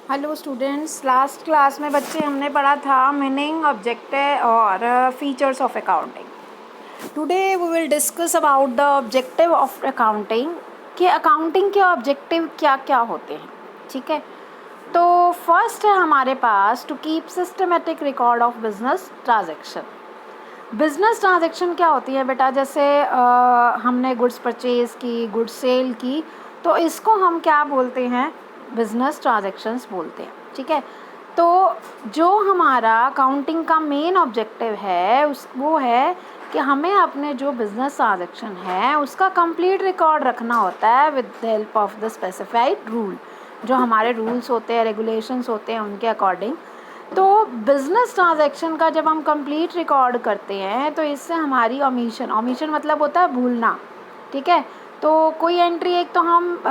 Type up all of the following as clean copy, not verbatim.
Hello students, last class में बच्चे हमने पढ़ा था मीनिंग, ऑब्जेक्टिव और features of accounting. Today we will discuss about the objective of accounting कि अकाउंटिंग के ऑब्जेक्टिव क्या क्या होते हैं। ठीक है, तो फर्स्ट है हमारे पास to keep systematic record of business transaction. Business transaction क्या होती है बेटा? जैसे हमने गुड्स परचेज की, गुड्स सेल की, तो इसको हम क्या बोलते हैं? बिजनेस ट्रांजैक्शंस बोलते हैं। ठीक है, तो जो हमारा अकाउंटिंग का मेन ऑब्जेक्टिव है वो है कि हमें अपने जो बिजनेस ट्रांजैक्शन है उसका कंप्लीट रिकॉर्ड रखना होता है with the help of the specified rule. जो हमारे रूल्स होते हैं, रेगुलेशंस होते हैं, उनके अकॉर्डिंग। तो बिजनेस ट्रांजैक्शन का जब हम कंप्लीट रिकॉर्ड करते हैं तो इससे हमारी ओमिशन मतलब होता है भूलना। ठीक है, तो कोई एंट्री एक तो हम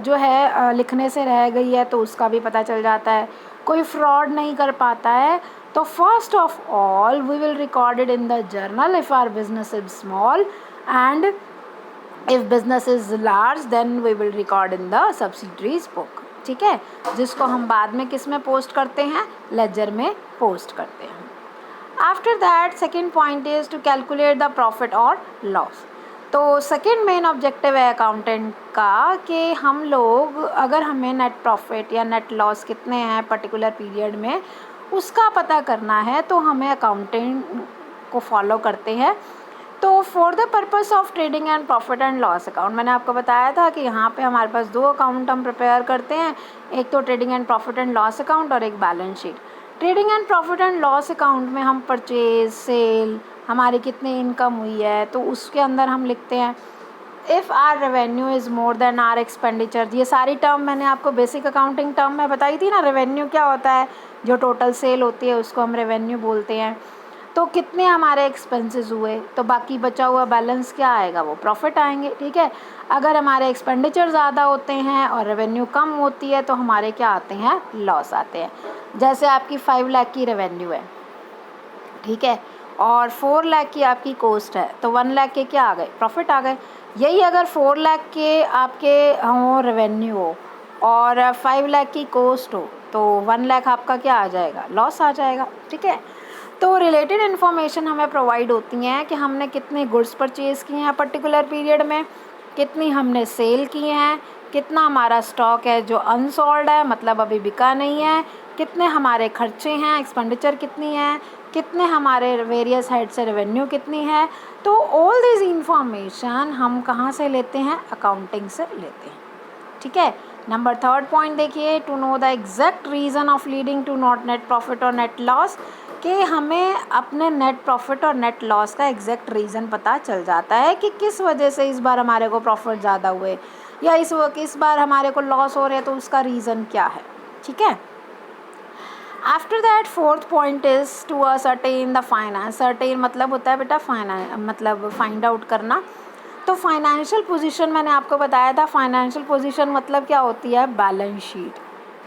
जो है लिखने से रह गई है तो उसका भी पता चल जाता है। कोई फ्रॉड नहीं कर पाता है तो first of all we will record it in the journal if our business is small, and if business is large then we will record in the subsidiaries book. ठीक है, जिसको हम बाद में किस में पोस्ट करते हैं? लेजर में पोस्ट करते हैं। After that second point is to calculate the profit और लॉस। तो सेकेंड मेन ऑब्जेक्टिव है अकाउंटेंट का कि हम लोग अगर हमें नेट प्रॉफिट या नेट लॉस कितने हैं पर्टिकुलर पीरियड में उसका पता करना है तो हमें अकाउंटेंट को फॉलो करते हैं। तो for the purpose of trading and profit and loss account, मैंने आपको बताया था कि यहाँ पे हमारे पास दो अकाउंट हम प्रिपेयर करते हैं, एक तो trading and profit and loss account और एक balance sheet. Trading and profit and loss account में हम परचेज, सेल, हमारी कितनी इनकम हुई है तो उसके अंदर हम लिखते हैं if our revenue is more than our expenditure. ये सारी टर्म मैंने आपको बेसिक अकाउंटिंग टर्म में बताई थी ना। रेवेन्यू क्या होता है? जो टोटल सेल होती है उसको हम रेवेन्यू बोलते हैं। तो कितने हमारे एक्सपेंसेस हुए तो बाकी बचा हुआ बैलेंस क्या आएगा? वो प्रॉफिट आएंगे। ठीक है, अगर हमारे एक्सपेंडिचर ज़्यादा होते हैं और रेवेन्यू कम होती है तो हमारे क्या आते हैं? लॉस आते हैं। जैसे आपकी 5 लाख की रेवेन्यू है, ठीक है, और 4 लाख की आपकी कॉस्ट है तो 1 लाख के क्या आ गए? प्रॉफिट आ गए। यही अगर 4 लाख के आपके हो रेवेन्यू हो और 5 लाख की कॉस्ट हो तो 1 लाख आपका क्या आ जाएगा? लॉस आ जाएगा। ठीक है, तो रिलेटेड इन्फॉर्मेशन हमें प्रोवाइड होती हैं कि हमने कितने गुड्स परचेज़ किए हैं पर्टिकुलर पीरियड में, कितनी हमने सेल किए हैं, कितना हमारा स्टॉक है जो अनसोल्ड है मतलब अभी बिका नहीं है, कितने हमारे खर्चे हैं, एक्सपेंडिचर कितनी है, कितने हमारे वेरियस हेड से रेवेन्यू कितनी है। तो ऑल दिस इंफॉर्मेशन हम कहाँ से लेते हैं? अकाउंटिंग से लेते हैं। ठीक है, नंबर थर्ड पॉइंट देखिए, to know the exact reason of leading to not net profit और नेट लॉस, कि हमें अपने नेट प्रॉफिट और नेट लॉस का एग्जैक्ट रीज़न पता चल जाता है कि किस वजह से इस बार हमारे को प्रॉफिट ज़्यादा हुए या इस बार हमारे को लॉस हो रहे हैं तो उसका रीज़न क्या है। ठीक है, after that fourth point is to ascertain the finance. Certain मतलब होता है बेटा मतलब फाइंड आउट करना। तो फाइनेंशियल पोजीशन मैंने आपको बताया था, फाइनेंशियल पोजीशन मतलब क्या होती है? Balance sheet.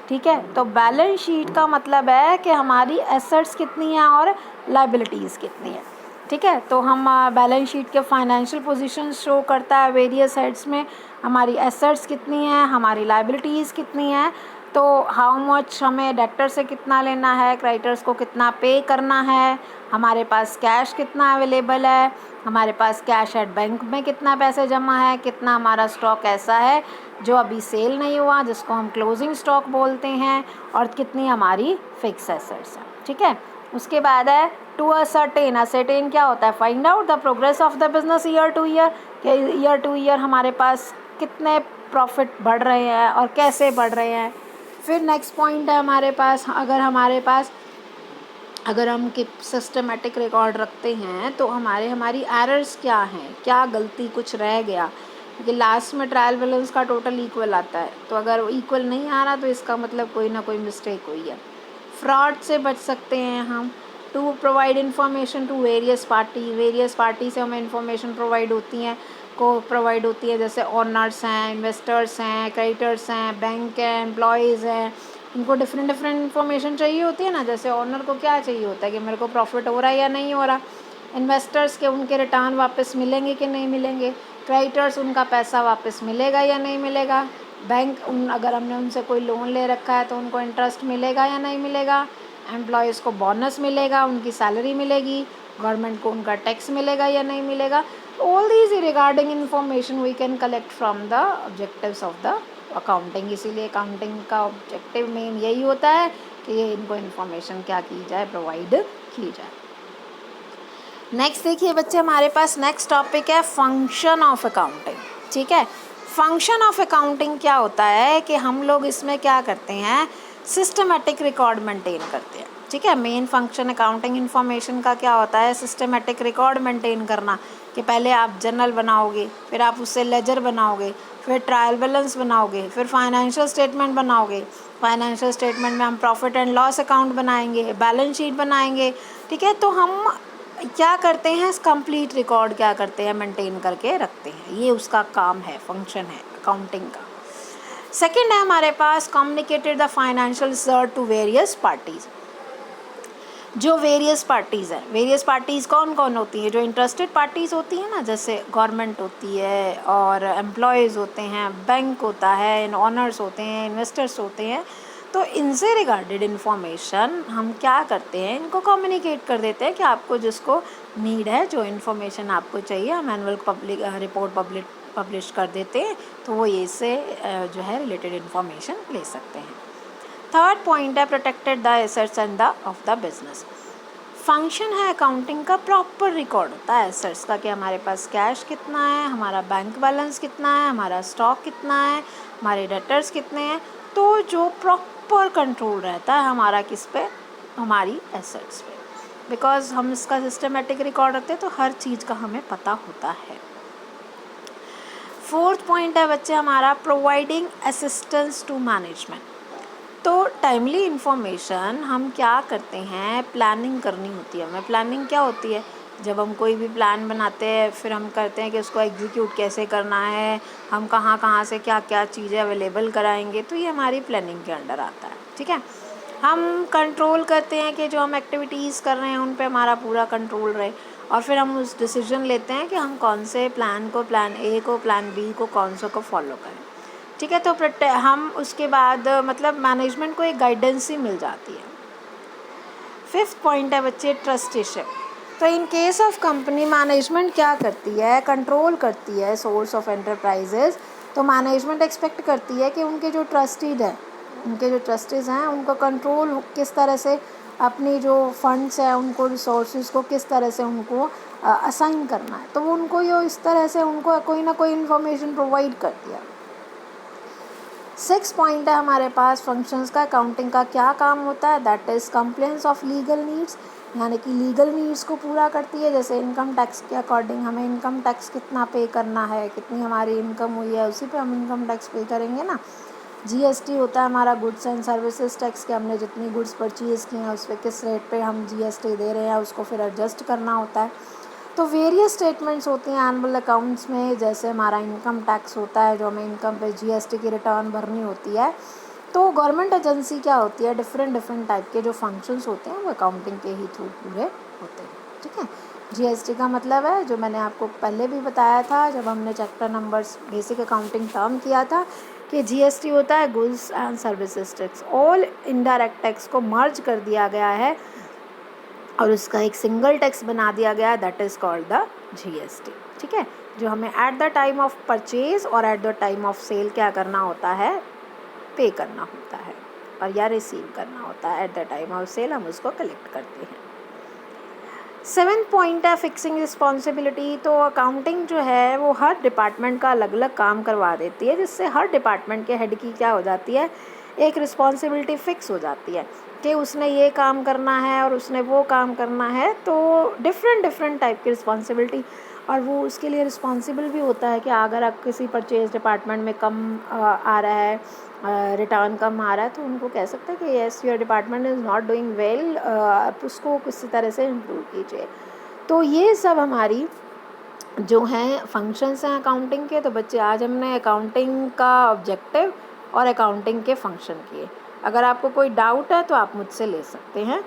ठीक है, तो बैलेंस शीट का मतलब है कि हमारी एसेट्स कितनी हैं और लाइबिलिटीज़ कितनी हैं। ठीक है, तो हम बैलेंस शीट के फाइनेंशियल पोजीशन शो करता है वेरियस हेड्स में हमारी एसेट्स कितनी हैं, हमारी लाइबिलिटीज़ कितनी हैं। तो हाउ मच हमें डेक्टर से कितना लेना है, क्रेडिटर्स को कितना पे करना है, हमारे पास कैश कितना अवेलेबल है, हमारे पास कैश एट बैंक में कितना पैसे जमा है, कितना हमारा स्टॉक ऐसा है जो अभी सेल नहीं हुआ जिसको हम क्लोजिंग स्टॉक बोलते हैं, और कितनी हमारी फिक्स एसेट्स हैं। ठीक है, उसके बाद है टू असर्टेन। असर्टेन क्या होता है? Find out the progress of the business year two year, कि ईयर टू ईयर हमारे पास कितने प्रॉफिट बढ़ रहे हैं और कैसे बढ़ रहे हैं। फिर नेक्स्ट पॉइंट है हमारे पास, अगर हम सिस्टमेटिक रिकॉर्ड रखते हैं तो हमारी एरर्स क्या हैं, क्या गलती कुछ रह गया, क्योंकि लास्ट में ट्रायल बैलेंस का टोटल इक्वल आता है। तो अगर इक्वल नहीं आ रहा तो इसका मतलब कोई ना कोई मिस्टेक हुई है। फ्रॉड से बच सकते हैं हम। To provide information to various party से हमें इन्फॉर्मेशन प्रोवाइड होती है जैसे ओनर्स हैं, इन्वेस्टर्स हैं, क्रेडिटर्स हैं, बैंक हैं, एम्प्लॉयज़ हैं। इनको डिफरेंट इन्फॉर्मेशन चाहिए होती है ना। जैसे ओनर को क्या चाहिए होता है कि मेरे को प्रॉफिट हो रहा है या नहीं हो रहा, इन्वेस्टर्स के उनके रिटर्न वापस मिलेंगे कि नहीं मिलेंगे, क्रेडिटर्स उनका पैसा वापस मिलेगा या नहीं मिलेगा, बैंक अगर हमने उनसे कोई लोन ले रखा है तो उनको इंटरेस्ट मिलेगा या नहीं मिलेगा, एम्प्लॉयज़ को बोनस मिलेगा, उनकी सैलरी मिलेगी, गवर्नमेंट को उनका टैक्स मिलेगा या नहीं मिलेगा। All these regarding information we can collect from the objectives of the accounting. इसीलिए अकाउंटिंग का ऑब्जेक्टिव मेन यही होता है कि इनको इन्फॉर्मेशन क्या की जाए, प्रोवाइड की जाए। नेक्स्ट देखिए बच्चे, हमारे पास नेक्स्ट टॉपिक है फंक्शन ऑफ अकाउंटिंग। ठीक है, फंक्शन ऑफ अकाउंटिंग क्या होता है कि हम लोग इसमें क्या करते हैं, सिस्टमेटिक रिकॉर्ड मेंटेन करते हैं। ठीक है, मेन फंक्शन अकाउंटिंग इन्फॉर्मेशन का क्या होता है, सिस्टमेटिक रिकॉर्ड मेंटेन करना, कि पहले आप जर्नल बनाओगे, फिर आप उससे लेजर बनाओगे, फिर ट्रायल बैलेंस बनाओगे, फिर फाइनेंशियल स्टेटमेंट बनाओगे, फाइनेंशियल स्टेटमेंट में हम प्रॉफिट एंड लॉस अकाउंट बनाएंगे, बैलेंस शीट बनाएंगे। ठीक है, तो हम क्या करते हैं, कंप्लीट रिकॉर्ड क्या करते हैं, मेंटेन करके रखते हैं। ये उसका काम है, फंक्शन है अकाउंटिंग का। सेकंड है हमारे पास communicated the financial result to various parties. जो वेरियस पार्टीज़ हैं, वेरियस पार्टीज़ कौन कौन होती हैं, जो इंटरेस्टेड पार्टीज़ होती हैं ना, जैसे गवर्नमेंट होती है और एम्प्लॉयज़ होते हैं, बैंक होता है, ऑनर्स होते हैं, इन्वेस्टर्स होते हैं। तो इनसे रिगार्डेड इन्फॉर्मेशन हम क्या करते हैं, इनको कम्युनिकेट कर देते हैं कि आपको जिसको नीड है, जो इन्फॉर्मेशन आपको चाहिए, हम एनुअल रिपोर्ट पब्लिश कर देते हैं, तो वो ये से जो है रिलेटेड इन्फॉर्मेशन ले सकते हैं। थर्ड पॉइंट है protected the assets and the of the business. Function है अकाउंटिंग का, प्रॉपर रिकॉर्ड होता है एसेट्स का, कि हमारे पास कैश कितना है, हमारा बैंक बैलेंस कितना है, हमारा स्टॉक कितना है, हमारे डेटर्स कितने हैं। तो जो प्रॉपर कंट्रोल रहता है हमारा किस पे, हमारी एसेट्स पे, बिकॉज हम इसका सिस्टमेटिक रिकॉर्ड रखते हैं तो हर चीज़ का हमें पता होता है। फोर्थ पॉइंट है बच्चे हमारा प्रोवाइडिंग असिस्टेंस टू मैनेजमेंट। तो टाइमली इन्फॉर्मेशन हम क्या करते हैं, प्लानिंग करनी होती है हमें। प्लानिंग क्या होती है, जब हम कोई भी प्लान बनाते हैं फिर हम करते हैं कि उसको एग्जीक्यूट कैसे करना है, हम कहाँ कहाँ से क्या क्या चीज़ें अवेलेबल कराएंगे, तो ये हमारी प्लानिंग के अंडर आता है। ठीक है, हम कंट्रोल करते हैं कि जो हम एक्टिविटीज़ कर रहे हैं उन पे हमारा पूरा कंट्रोल रहे, और फिर हम उस डिसीजन लेते हैं कि हम कौन से प्लान को, प्लान ए को, प्लान बी को, कौन सा को फॉलो करें। ठीक है, तो हम उसके बाद मतलब मैनेजमेंट को एक गाइडेंस ही मिल जाती है। फिफ्थ पॉइंट है बच्चे ट्रस्टीशिप। तो in case of company management क्या करती है, कंट्रोल करती है सोर्स ऑफ एंटरप्राइजेज। तो मैनेजमेंट एक्सपेक्ट करती है कि उनके जो ट्रस्टीज हैं उनको कंट्रोल किस तरह से, अपनी जो फंड्स हैं उनको, रिसोर्सेज को किस तरह से उनको असाइन करना है, तो वो उनको ये इस तरह से उनको कोई ना कोई इन्फॉर्मेशन प्रोवाइड करती है। सिक्स पॉइंट है हमारे पास फंक्शंस का, अकाउंटिंग का क्या काम होता है, that is compliance of legal needs, यानी कि लीगल नीड्स को पूरा करती है। जैसे इनकम टैक्स के अकॉर्डिंग हमें इनकम टैक्स कितना पे करना है, कितनी हमारी इनकम हुई है, उसी पे हम इनकम टैक्स पे करेंगे ना। जीएसटी होता है हमारा गुड्स एंड सर्विसेज टैक्स, के हमने जितनी गुड्स परचेज़ की हैं उस पर किस रेट पे हम जीएसटी दे रहे हैं, उसको फिर एडजस्ट करना होता है। तो वेरियस स्टेटमेंट्स होती हैं एनुअल अकाउंट्स में, जैसे हमारा इनकम टैक्स होता है जो हमें इनकम पे जीएसटी की रिटर्न भरनी होती है। तो गवर्नमेंट एजेंसी क्या होती है, डिफरेंट टाइप के जो फंक्शंस होते हैं वो अकाउंटिंग के ही थ्रू पूरे होते हैं। ठीक है, जीएसटी का मतलब है, जो मैंने आपको पहले भी बताया था जब हमने chapter numbers basic accounting term किया था, कि जीएसटी होता है goods and services tax. All indirect tax को मर्ज कर दिया गया है और उसका एक सिंगल टैक्स बना दिया गया है, that is called the GST. ठीक है, जो हमें at the time of purchase और at the time of sale क्या करना होता है, पे करना होता है, और या रिसीव करना होता है। At the time of sale हम उसको कलेक्ट करते हैं। सेवेंथ पॉइंट है फिक्सिंग रिस्पॉन्सिबिलिटी। तो अकाउंटिंग जो है वो हर डिपार्टमेंट का अलग अलग काम करवा देती है, जिससे हर डिपार्टमेंट के हेड की क्या हो जाती है, एक रिस्पॉन्सिबिलिटी फ़िक्स हो जाती है कि उसने ये काम करना है और उसने वो काम करना है। तो डिफरेंट टाइप की रिस्पॉन्सिबिलिटी, और वो उसके लिए रिस्पॉन्सिबल भी होता है कि अगर आप किसी परचेज डिपार्टमेंट में कम आ रहा है, रिटर्न कम आ रहा है, तो उनको कह सकते हैं कि yes your department is not doing well, आप उसको किसी तरह से इम्प्रूव कीजिए। तो ये सब हमारी जो हैं फंक्शंस हैं अकाउंटिंग के। तो बच्चे आज हमने अकाउंटिंग का ऑब्जेक्टिव और अकाउंटिंग के फंक्शन किए। अगर आपको कोई डाउट है तो आप मुझसे ले सकते हैं।